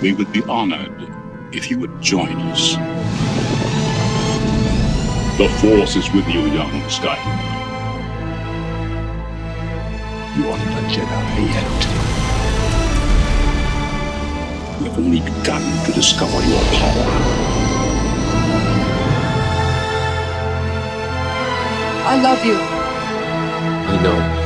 We would be honored if you would join us. The Force is with you, young Skywalker. You are not a Jedi yet. You have only begun to discover your power. I love you. I know.